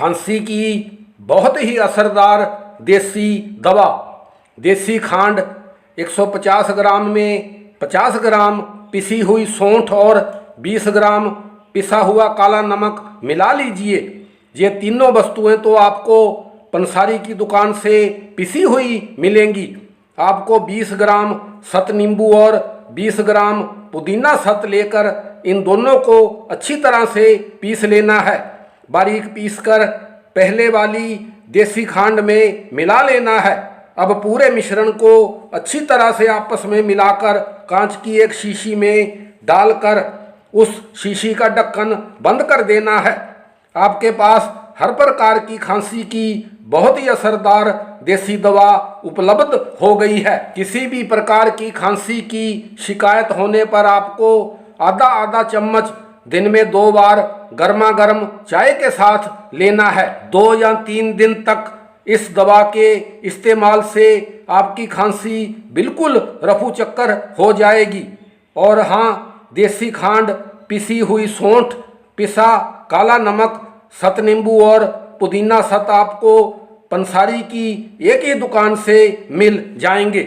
खांसी की बहुत ही असरदार देसी दवा। देसी खांड 150 ग्राम में 50 ग्राम पिसी हुई सौंठ और 20 ग्राम पिसा हुआ काला नमक मिला लीजिए। ये तीनों वस्तुएं तो आपको पंसारी की दुकान से पिसी हुई मिलेंगी। आपको 20 ग्राम सत नींबू और 20 ग्राम पुदीना सत लेकर इन दोनों को अच्छी तरह से पीस लेना है। बारीक पीसकर पहले वाली देसी खांड में मिला लेना है। अब पूरे मिश्रण को अच्छी तरह से आपस में मिलाकर कांच की एक शीशी में डालकर उस शीशी का ढक्कन बंद कर देना है। आपके पास हर प्रकार की खांसी की बहुत ही असरदार देसी दवा उपलब्ध हो गई है। किसी भी प्रकार की खांसी की शिकायत होने पर आपको आधा आधा चम्मच दिन में 2 बार गर्मा गर्म चाय के साथ लेना है। 2 या 3 दिन तक इस दवा के इस्तेमाल से आपकी खांसी बिल्कुल रफू चक्कर हो जाएगी। और हाँ, देसी खांड, पिसी हुई सौंठ, पिसा काला नमक, सत नींबू और पुदीना सत आपको पंसारी की एक ही दुकान से मिल जाएंगे।